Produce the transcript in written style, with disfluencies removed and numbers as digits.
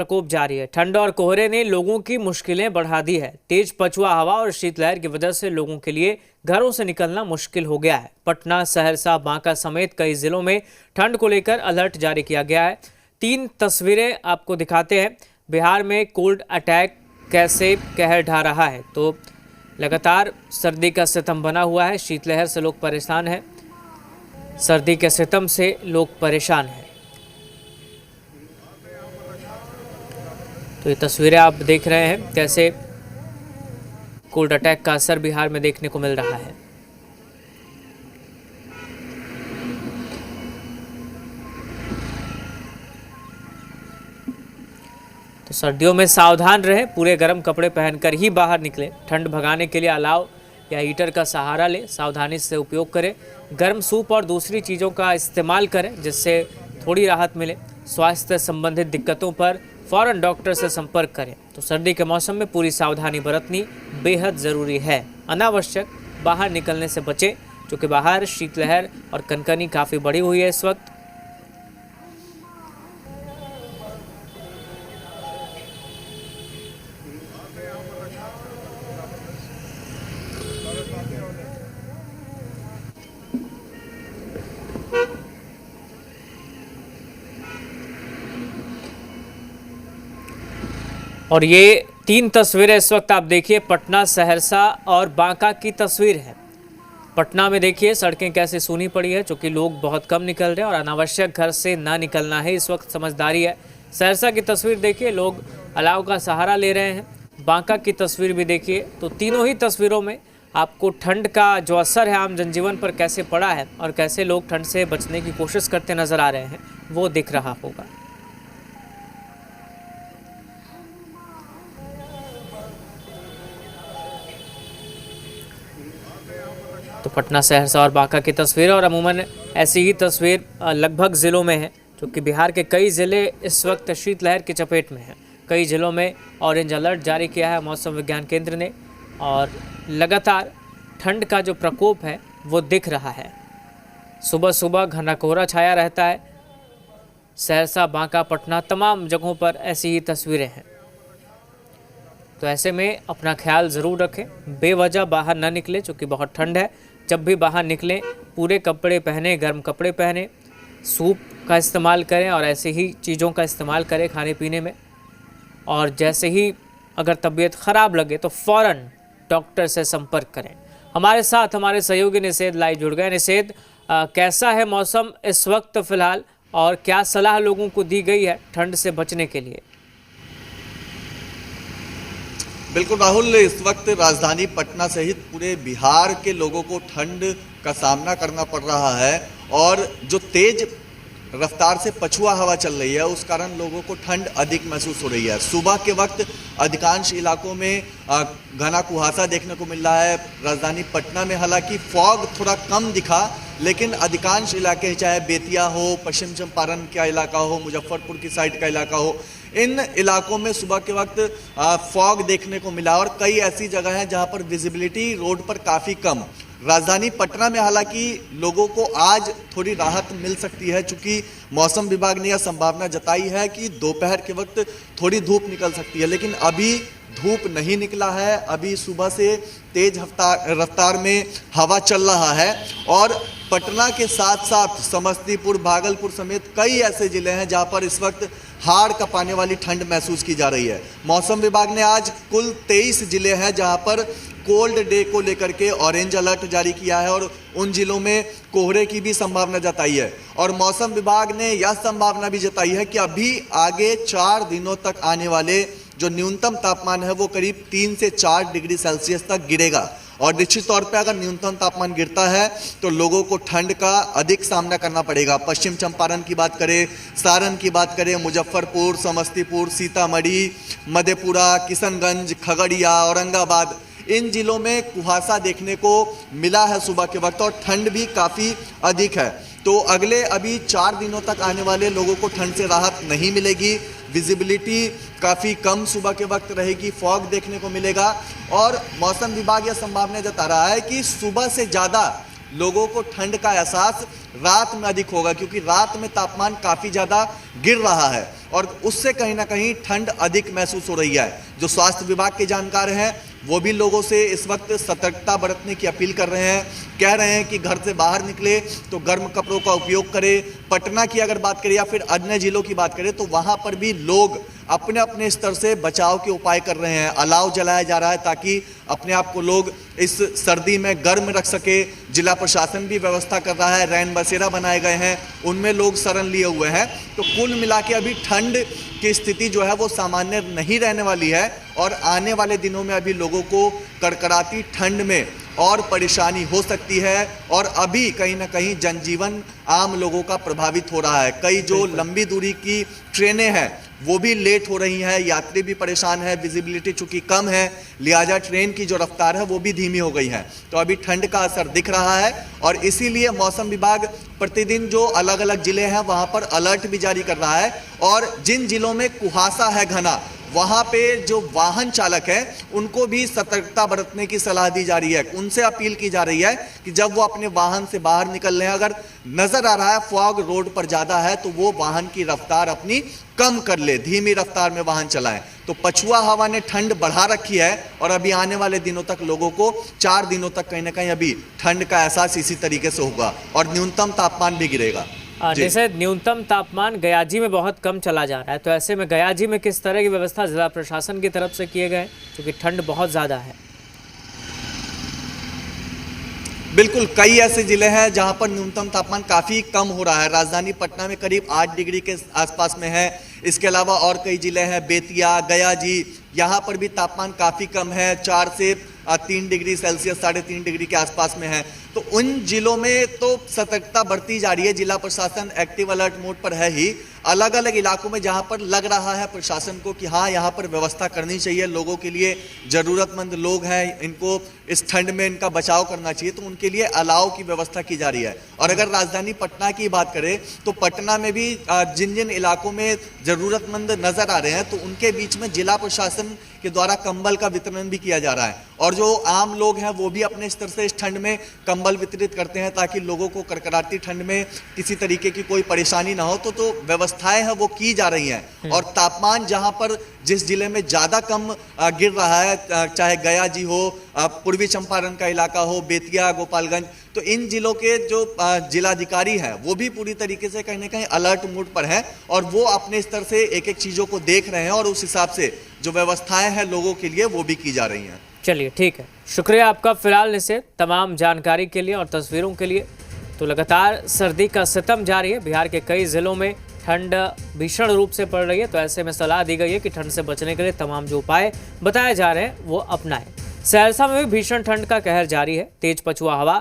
प्रकोप जारी है। ठंड और कोहरे ने लोगों की मुश्किलें बढ़ा दी है। तेज पछुआ हवा और शीतलहर की वजह से लोगों के लिए घरों से निकलना मुश्किल हो गया है। पटना, सहरसा, बांका समेत कई जिलों में ठंड को लेकर अलर्ट जारी किया गया है। 3 तस्वीरें आपको दिखाते हैं। बिहार में कोल्ड अटैक कैसे कहर ढा रहा है, तो लगातार सर्दी का सितम बना हुआ है। शीतलहर से लोग परेशान हैं, सर्दी के सितम से लोग परेशान हैं। तो ये तस्वीरें आप देख रहे हैं कैसे कोल्ड अटैक का असर बिहार में देखने को मिल रहा है। तो सर्दियों में सावधान रहें, पूरे गर्म कपड़े पहनकर ही बाहर निकलें। ठंड भगाने के लिए अलाव या हीटर का सहारा लें, सावधानी से उपयोग करें। गर्म सूप और दूसरी चीज़ों का इस्तेमाल करें जिससे थोड़ी राहत मिले। स्वास्थ्य संबंधित दिक्कतों पर फौरन डॉक्टर से संपर्क करें। तो सर्दी के मौसम में पूरी सावधानी बरतनी बेहद ज़रूरी है। अनावश्यक बाहर निकलने से बचें, क्योंकि बाहर शीतलहर और कनकनी काफ़ी बढ़ी हुई है इस वक्त। और ये 3 तस्वीरें इस वक्त आप देखिए, पटना, सहरसा और बांका की तस्वीर है। पटना में देखिए सड़कें कैसे सूनी पड़ी है, क्योंकि लोग बहुत कम निकल रहे हैं और अनावश्यक घर से ना निकलना है इस वक्त समझदारी है। सहरसा की तस्वीर देखिए, लोग अलाव का सहारा ले रहे हैं। बांका की तस्वीर भी देखिए। तो तीनों ही तस्वीरों में आपको ठंड का जो असर है आम जनजीवन पर कैसे पड़ा है और कैसे लोग ठंड से बचने की कोशिश करते नजर आ रहे हैं, वो दिख रहा होगा। तो पटना, सहरसा और बांका की तस्वीर, और अमूमन ऐसी ही तस्वीर लगभग ज़िलों में है, क्योंकि बिहार के कई ज़िले इस वक्त शीतलहर की चपेट में हैं। कई ज़िलों में ऑरेंज अलर्ट जारी किया है मौसम विज्ञान केंद्र ने, और लगातार ठंड का जो प्रकोप है वो दिख रहा है। सुबह सुबह घना कोहरा छाया रहता है। सहरसा, बांका, पटना तमाम जगहों पर ऐसी ही तस्वीरें हैं। तो ऐसे में अपना ख्याल ज़रूर रखें, बेवजह बाहर ना निकलें, क्योंकि बहुत ठंड है। जब भी बाहर निकलें पूरे कपड़े पहने, गर्म कपड़े पहने, सूप का इस्तेमाल करें और ऐसे ही चीज़ों का इस्तेमाल करें खाने पीने में। और जैसे ही अगर तबीयत ख़राब लगे तो फ़ौरन डॉक्टर से संपर्क करें। हमारे साथ हमारे सहयोगी निषेध लाइव जुड़ गए। निषेध, कैसा है मौसम इस वक्त फ़िलहाल और क्या सलाह लोगों को दी गई है ठंड से बचने के लिए? बिल्कुल राहुल, इस वक्त राजधानी पटना सहित पूरे बिहार के लोगों को ठंड का सामना करना पड़ रहा है, और जो तेज रफ्तार से पछुआ हवा चल रही है उस कारण लोगों को ठंड अधिक महसूस हो रही है। सुबह के वक्त अधिकांश इलाकों में घना कुहासा देखने को मिल रहा है। राजधानी पटना में हालांकि फॉग थोड़ा कम दिखा, लेकिन अधिकांश इलाके, चाहे बेतिया हो, पश्चिम चंपारण का इलाका हो, मुजफ्फरपुर की साइड का इलाका हो, इन इलाकों में सुबह के वक्त फॉग देखने को मिला, और कई ऐसी जगह हैं जहां पर विजिबिलिटी रोड पर काफ़ी कम। राजधानी पटना में हालांकि लोगों को आज थोड़ी राहत मिल सकती है, चूंकि मौसम विभाग ने यह संभावना जताई है कि दोपहर के वक्त थोड़ी धूप निकल सकती है, लेकिन अभी धूप नहीं निकला है। अभी सुबह से तेज रफ्तार में हवा चल रहा है, और पटना के साथ साथ समस्तीपुर, भागलपुर समेत कई ऐसे ज़िले हैं जहां पर इस वक्त हाड़ कांपने वाली ठंड महसूस की जा रही है। मौसम विभाग ने आज कुल 23 ज़िले हैं जहां पर कोल्ड डे को लेकर के ऑरेंज अलर्ट जारी किया है, और उन जिलों में कोहरे की भी संभावना जताई है। और मौसम विभाग ने यह संभावना भी जताई है कि अभी आगे 4 दिनों तक आने वाले जो न्यूनतम तापमान है वो करीब 3 से 4 डिग्री सेल्सियस तक गिरेगा, और निश्चित तौर पे अगर न्यूनतम तापमान गिरता है तो लोगों को ठंड का अधिक सामना करना पड़ेगा। पश्चिम चंपारण की बात करें, सारण की बात करें, मुजफ्फरपुर, समस्तीपुर, सीतामढ़ी, मधेपुरा, किशनगंज, खगड़िया, औरंगाबाद, इन जिलों में कुहासा देखने को मिला है सुबह के वक्त, और ठंड भी काफ़ी अधिक है। तो अगले अभी 4 दिनों तक आने वाले लोगों को ठंड से राहत नहीं मिलेगी। विजिबिलिटी काफ़ी कम सुबह के वक्त रहेगी, फॉग देखने को मिलेगा, और मौसम विभाग यह संभावना जता रहा है कि सुबह से ज़्यादा लोगों को ठंड का एहसास रात में अधिक होगा, क्योंकि रात में तापमान काफ़ी ज़्यादा गिर रहा है। और उससे कहीं ना कहीं ठंड अधिक महसूस हो रही है। जो स्वास्थ्य विभाग के जानकार हैं वो भी लोगों से इस वक्त सतर्कता बरतने की अपील कर रहे हैं। कह रहे हैं कि घर से बाहर निकले तो गर्म कपड़ों का उपयोग करें। पटना की अगर बात करें या फिर अन्य जिलों की बात करें तो वहां पर भी लोग अपने अपने स्तर से बचाव के उपाय कर रहे हैं। अलाव जलाया जा रहा है ताकि अपने आप को लोग इस सर्दी में गर्म रख सके। जिला प्रशासन भी व्यवस्था कर रहा है, रैन बसेरा बनाए गए हैं, उनमें लोग शरण लिए हुए हैं। तो कुल मिला के अभी ठंड की स्थिति जो है वो सामान्य नहीं रहने वाली है और आने वाले दिनों में अभी लोगों को कड़कड़ाती ठंड में और परेशानी हो सकती है। और अभी कहीं ना कहीं जनजीवन आम लोगों का प्रभावित हो रहा है। कई जो लंबी दूरी की ट्रेनें हैं वो भी लेट हो रही हैं, यात्री भी परेशान है, विजिबिलिटी चूंकि कम है, लिहाजा ट्रेन की जो रफ्तार है वो भी धीमी हो गई है। तो अभी ठंड का असर दिख रहा है और इसीलिए मौसम विभाग प्रतिदिन जो अलग अलग जिले हैं वहां पर अलर्ट भी जारी कर रहा है। और जिन जिलों में कुहासा है घना, वहां पे जो वाहन चालक हैं उनको भी सतर्कता बरतने की सलाह दी जा रही है। उनसे अपील की जा रही है कि जब वो अपने वाहन से बाहर निकल रहे हैं, अगर नजर आ रहा है फॉग रोड पर ज्यादा है तो वो वाहन की रफ्तार अपनी कम कर ले, धीमी रफ्तार में वाहन चलाएं। तो पछुआ हवा ने ठंड बढ़ा रखी है और अभी आने वाले दिनों तक लोगों को 4 दिनों तक कहीं ना कहीं अभी ठंड का एहसास इसी तरीके से होगा और न्यूनतम तापमान भी गिरेगा। जैसे न्यूनतम तापमान गयाजी में बहुत कम चला जा रहा है, तो ऐसे में गयाजी में किस तरह की व्यवस्था जिला प्रशासन की तरफ से किए गए, क्योंकि ठंड बहुत ज़्यादा है? बिल्कुल, कई ऐसे जिले हैं जहां पर न्यूनतम तापमान काफ़ी कम हो रहा है। राजधानी पटना में करीब 8 डिग्री के आसपास में है। इसके अलावा और कई जिले हैं, बेतिया, गया जी, यहाँ पर भी तापमान काफ़ी कम है, 4 से 3 डिग्री सेल्सियस, 3.5 डिग्री के आसपास में है। तो उन जिलों में तो सतर्कता बढ़ती जा रही है। जिला प्रशासन एक्टिव अलर्ट मोड पर है ही। अलग अलग इलाकों में जहां पर लग रहा है प्रशासन को कि हाँ यहाँ पर व्यवस्था करनी चाहिए, लोगों के लिए ज़रूरतमंद लोग हैं, इनको इस ठंड में इनका बचाव करना चाहिए, तो उनके लिए अलाव की व्यवस्था की जा रही है। और अगर राजधानी पटना की बात करें तो पटना में भी जिन जिन इलाकों में ज़रूरतमंद नज़र आ रहे हैं तो उनके बीच में जिला प्रशासन के द्वारा कंबल का वितरण भी किया जा रहा है। और जो आम लोग हैं वो भी अपने स्तर से इस ठंड में कंबल वितरित करते हैं ताकि लोगों को कड़कड़ाती ठंड में किसी तरीके की कोई परेशानी ना हो। तो व्यवस्थाएं हैं वो की जा रही हैं। और तापमान जहां पर जिस जिले में ज़्यादा कम गिर रहा है, चाहे गया जी हो, पूर्वी चंपारण का इलाका हो, बेतिया, गोपालगंज, तो इन जिलों के जो जिलाधिकारी हैं वो भी पूरी तरीके से कहीं ना कहीं अलर्ट मोड पर हैं और वो अपने स्तर से एक एक चीज़ों को देख रहे हैं और उस हिसाब से जो व्यवस्थाएं हैं लोगों के लिए वो भी की जा रही हैं। चलिए ठीक है, शुक्रिया आपका फिलहाल से तमाम जानकारी के लिए और तस्वीरों के लिए। तो लगातार सर्दी का सितम जारी है, बिहार के कई ज़िलों में ठंड भीषण रूप से पड़ रही है। तो ऐसे में सलाह दी गई है कि ठंड से बचने के लिए तमाम जो उपाय बताए जा रहे हैं वो अपनाएं। सहरसा में भी भीषण ठंड का कहर जारी है। तेज पछुआ हवा